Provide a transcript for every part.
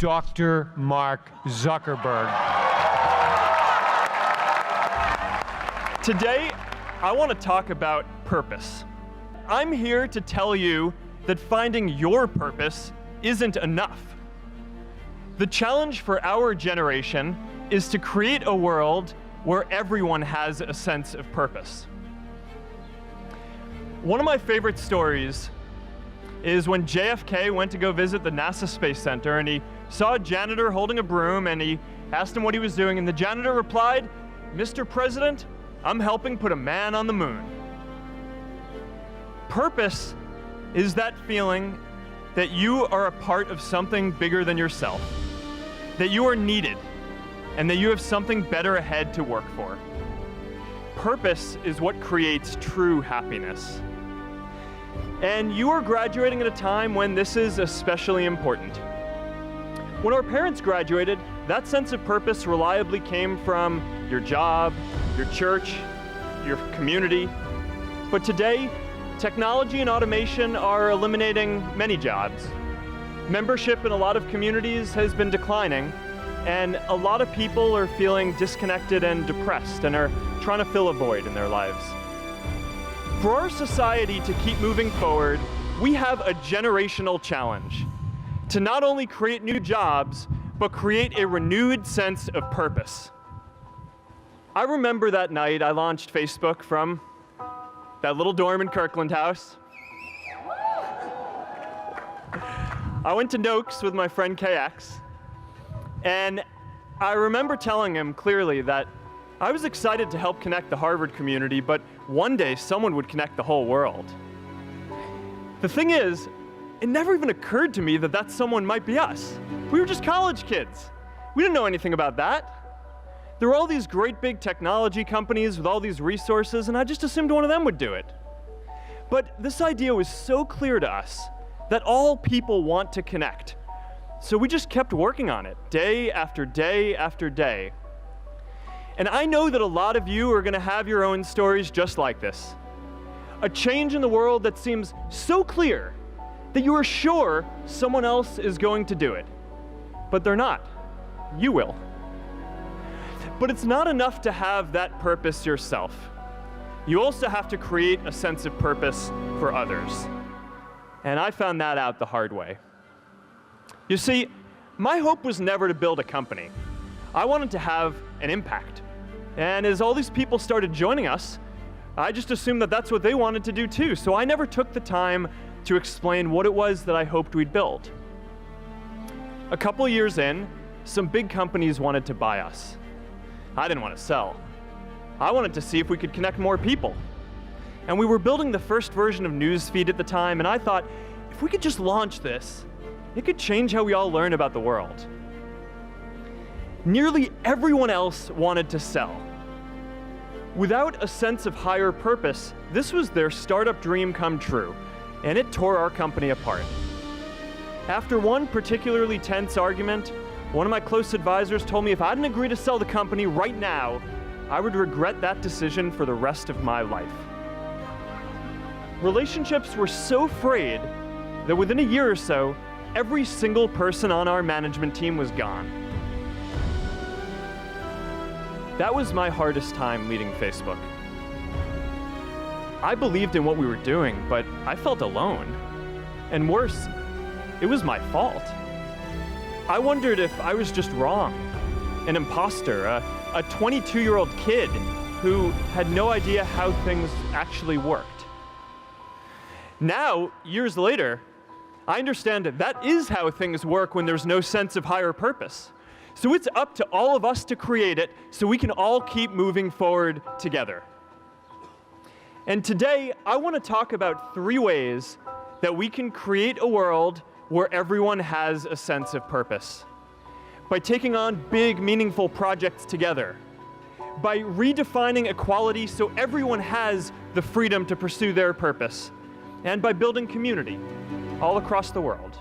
Dr. Mark Zuckerberg. Today, I want to talk about purpose. I'm here to tell you that finding your purpose isn't enough. The challenge for our generation is to create a world where everyone has a sense of purpose. One of my favorite stories is when JFK went to go visit the NASA Space Center, and he saw a janitor holding a broom, and he asked him what he was doing, and the janitor replied, "Mr. President, I'm helping put a man on the moon." Purpose is that feeling that you are a part of something bigger than yourself, that you are needed, and that you have something better ahead to work for. Purpose is what creates true happiness. And you are graduating at a time when this is especially important. When our parents graduated, that sense of purpose reliably came from your job, your church, your community. But today, technology and automation are eliminating many jobs. Membership in a lot of communities has been declining, and a lot of people are feeling disconnected and depressed and are trying to fill a void in their lives. For our society to keep moving forward, we have a generational challenge to not only create new jobs, but create a renewed sense of purpose. I remember that night I launched Facebook from that little dorm in Kirkland House. I went to Noakes with my friend KX, and I remember telling him clearly that I was excited to help connect the Harvard community, but one day someone would connect the whole world. The thing is, it never even occurred to me that that someone might be us. We were just college kids. We didn't know anything about that. There were all these great big technology companies with all these resources, and I just assumed one of them would do it. But this idea was so clear to us that all people want to connect. So we just kept working on it, day after day after day. And I know that a lot of you are going to have your own stories just like this. A change in the world that seems so clear that you are sure someone else is going to do it. But they're not. You will. But it's not enough to have that purpose yourself. You also have to create a sense of purpose for others. And I found that out the hard way. You see, my hope was never to build a company. I wanted to have an impact. And as all these people started joining us, I just assumed that that's what they wanted to do too. So I never took the time to explain what it was that I hoped we'd build. A couple of years in, some big companies wanted to buy us. I didn't want to sell. I wanted to see if we could connect more people. And we were building the first version of Newsfeed at the time, and I thought, if we could just launch this, it could change how we all learn about the world. Nearly everyone else wanted to sell. Without a sense of higher purpose, this was their startup dream come true, and it tore our company apart. After one particularly tense argument, one of my close advisors told me if I didn't agree to sell the company right now, I would regret that decision for the rest of my life. Relationships were so frayed that within a year or so, every single person on our management team was gone. That was my hardest time leading Facebook. I believed in what we were doing, but I felt alone. And worse, it was my fault. I wondered if I was just wrong, an imposter, a 22-year-old kid who had no idea how things actually worked. Now, years later, I understand that is how things work when there's no sense of higher purpose. So it's up to all of us to create it so we can all keep moving forward together. And today, I want to talk about 3 ways that we can create a world where everyone has a sense of purpose. By taking on big, meaningful projects together. By redefining equality so everyone has the freedom to pursue their purpose. And by building community all across the world.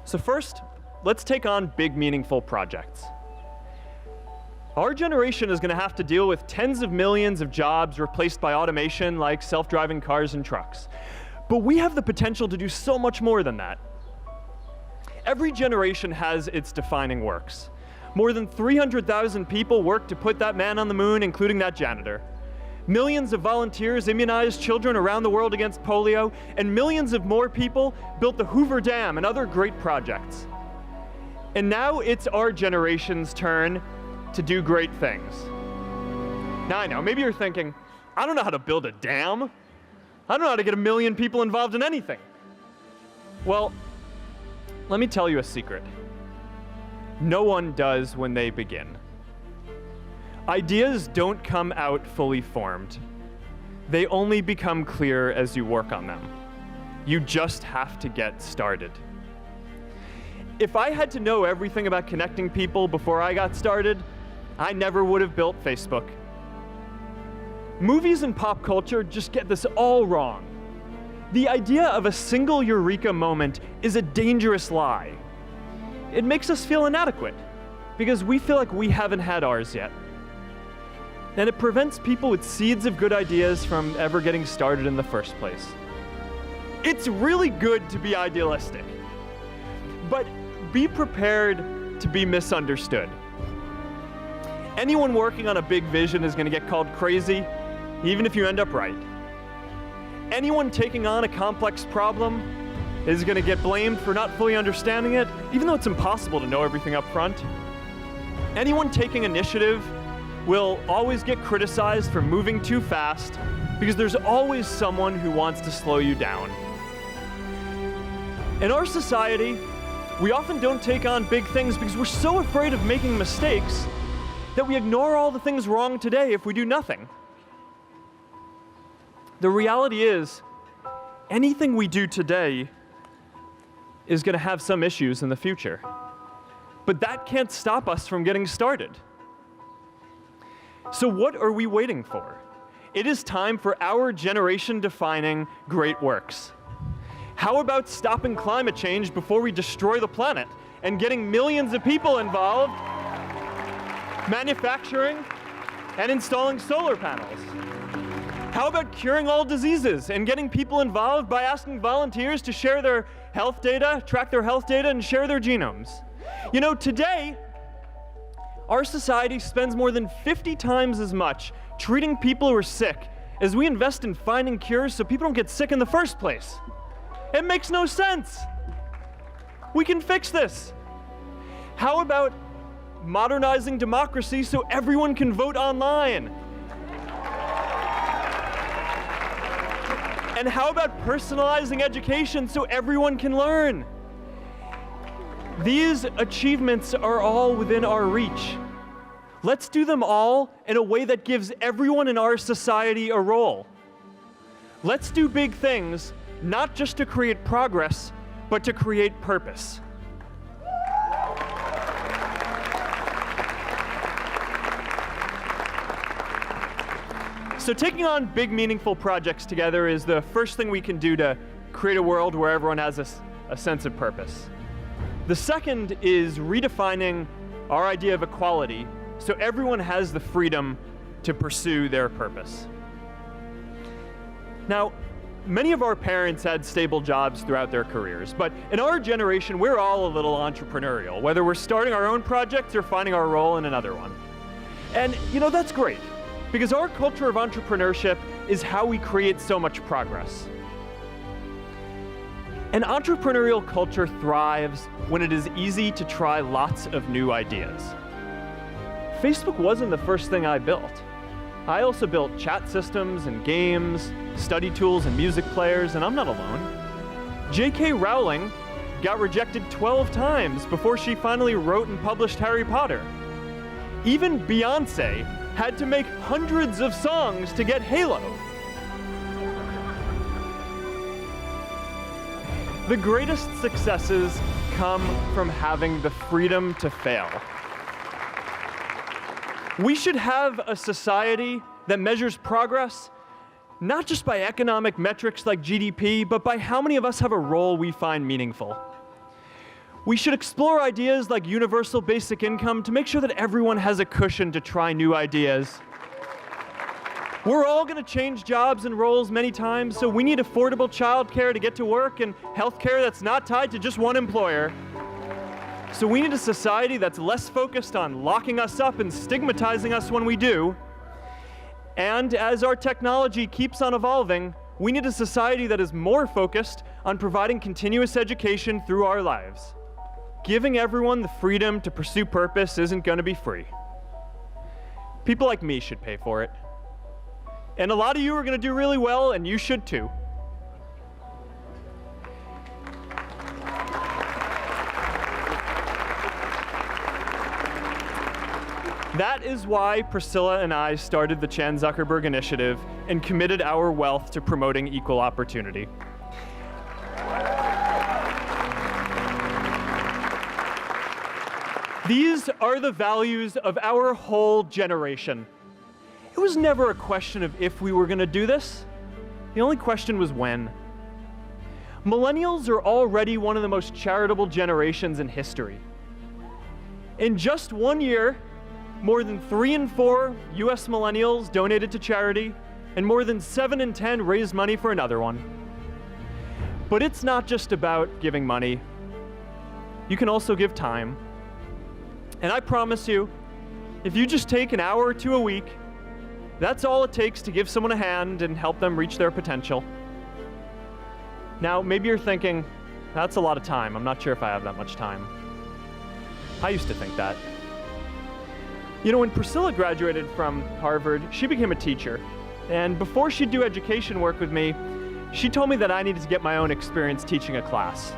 So first, let's take on big, meaningful projects. Our generation is going to have to deal with tens of millions of jobs replaced by automation like self-driving cars and trucks. But we have the potential to do so much more than that. Every generation has its defining works. More than 300,000 people worked to put that man on the moon, including that janitor. Millions of volunteers immunized children around the world against polio, and millions of more people built the Hoover Dam and other great projects. And now it's our generation's turn to do great things. Now I know, maybe you're thinking, I don't know how to build a dam. I don't know how to get 1 million people involved in anything. Well, let me tell you a secret. No one does when they begin. Ideas don't come out fully formed. They only become clear as you work on them. You just have to get started. If I had to know everything about connecting people before I got started, I never would have built Facebook. Movies and pop culture just get this all wrong. The idea of a single eureka moment is a dangerous lie. It makes us feel inadequate because we feel like we haven't had ours yet. And it prevents people with seeds of good ideas from ever getting started in the first place. It's really good to be idealistic, but be prepared to be misunderstood. Anyone working on a big vision is going to get called crazy, even if you end up right. Anyone taking on a complex problem is going to get blamed for not fully understanding it, even though it's impossible to know everything up front. Anyone taking initiative will always get criticized for moving too fast because there's always someone who wants to slow you down. In our society, we often don't take on big things because we're so afraid of making mistakes that we ignore all the things wrong today if we do nothing. The reality is, anything we do today is going to have some issues in the future. But that can't stop us from getting started. So what are we waiting for? It is time for our generation-defining great works. How about stopping climate change before we destroy the planet and getting millions of people involved, manufacturing and installing solar panels? How about curing all diseases and getting people involved by asking volunteers to share their health data, track their health data, and share their genomes? You know, today, our society spends more than 50 times as much treating people who are sick as we invest in finding cures so people don't get sick in the first place. It makes no sense. We can fix this. How about modernizing democracy so everyone can vote online? And how about personalizing education so everyone can learn? These achievements are all within our reach. Let's do them all in a way that gives everyone in our society a role. Let's do big things, not just to create progress, but to create purpose. So taking on big, meaningful projects together is the first thing we can do to create a world where everyone has a sense of purpose. The second is redefining our idea of equality so everyone has the freedom to pursue their purpose. Now, many of our parents had stable jobs throughout their careers, but in our generation, we're all a little entrepreneurial, whether we're starting our own projects or finding our role in another one. And, you know, that's great, because our culture of entrepreneurship is how we create so much progress. An entrepreneurial culture thrives when it is easy to try lots of new ideas. Facebook wasn't the first thing I built. I also built chat systems and games, study tools and music players, and I'm not alone. J.K. Rowling got rejected 12 times before she finally wrote and published Harry Potter. Even Beyoncé had to make hundreds of songs to get Halo. The greatest successes come from having the freedom to fail. We should have a society that measures progress not just by economic metrics like GDP, but by how many of us have a role we find meaningful. We should explore ideas like universal basic income to make sure that everyone has a cushion to try new ideas. We're all going to change jobs and roles many times, so we need affordable childcare to get to work and healthcare that's not tied to just one employer. So we need a society that's less focused on locking us up and stigmatizing us when we do. And as our technology keeps on evolving, we need a society that is more focused on providing continuous education through our lives. Giving everyone the freedom to pursue purpose isn't going to be free. People like me should pay for it. And a lot of you are going to do really well, and you should too. That is why Priscilla and I started the Chan Zuckerberg Initiative and committed our wealth to promoting equal opportunity. These are the values of our whole generation. It was never a question of if we were going to do this. The only question was when. Millennials are already one of the most charitable generations in history. In just 1 year, more than 3 in 4 US millennials donated to charity, and more than 7 in 10 raised money for another one. But it's not just about giving money. You can also give time. And I promise you, if you just take an hour or two a week, that's all it takes to give someone a hand and help them reach their potential. Now, maybe you're thinking, that's a lot of time. I'm not sure if I have that much time. I used to think that. You know, when Priscilla graduated from Harvard, she became a teacher. And before she'd do education work with me, she told me that I needed to get my own experience teaching a class.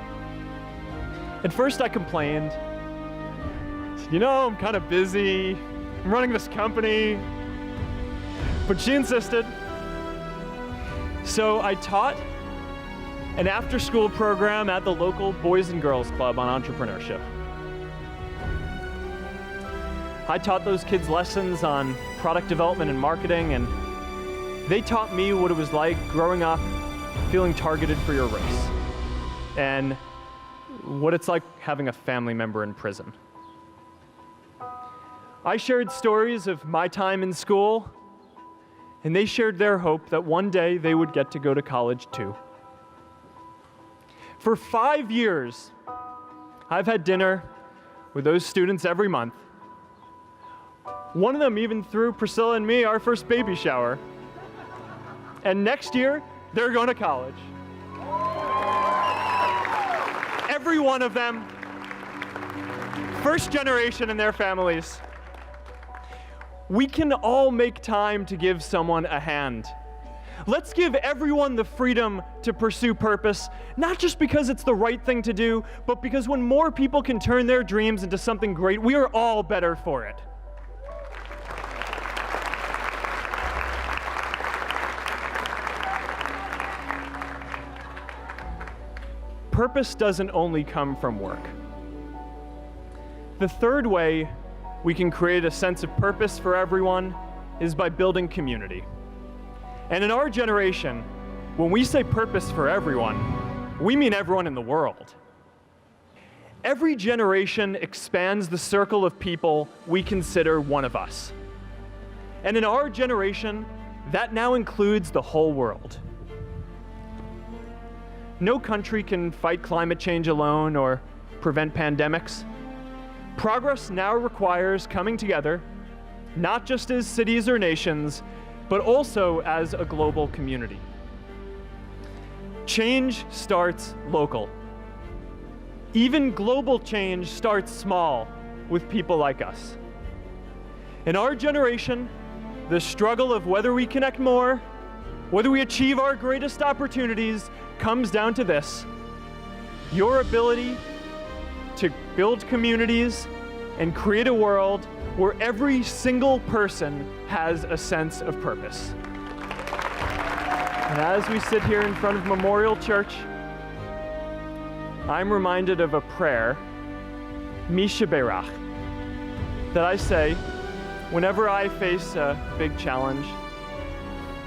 At first I complained. I said, you know, I'm kind of busy. I'm running this company. But she insisted. So I taught an after-school program at the local Boys and Girls Club on entrepreneurship. I taught those kids lessons on product development and marketing, and they taught me what it was like growing up feeling targeted for your race, and what it's like having a family member in prison. I shared stories of my time in school, and they shared their hope that one day they would get to go to college too. For 5 years, I've had dinner with those students every month. One of them even threw Priscilla and me our first baby shower. And next year, they're going to college. Every one of them, first generation in their families. We can all make time to give someone a hand. Let's give everyone the freedom to pursue purpose, not just because it's the right thing to do, but because when more people can turn their dreams into something great, we are all better for it. Purpose doesn't only come from work. The third way we can create a sense of purpose for everyone is by building community. And in our generation, when we say purpose for everyone, we mean everyone in the world. Every generation expands the circle of people we consider one of us. And in our generation, that now includes the whole world. No country can fight climate change alone or prevent pandemics. Progress now requires coming together, not just as cities or nations, but also as a global community. Change starts local. Even global change starts small with people like us. In our generation, the struggle of whether we connect more, whether we achieve our greatest opportunities, comes down to this: your ability to build communities and create a world where every single person has a sense of purpose. And as we sit here in front of Memorial Church, I'm reminded of a prayer, Misha Berach, that I say whenever I face a big challenge,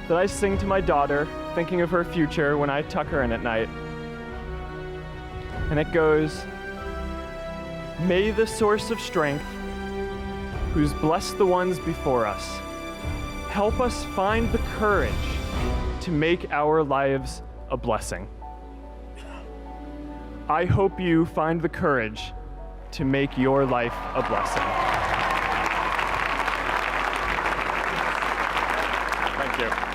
that I sing to my daughter, thinking of her future when I tuck her in at night. And it goes, "May the source of strength, who's blessed the ones before us, help us find the courage to make our lives a blessing." I hope you find the courage to make your life a blessing. Thank you.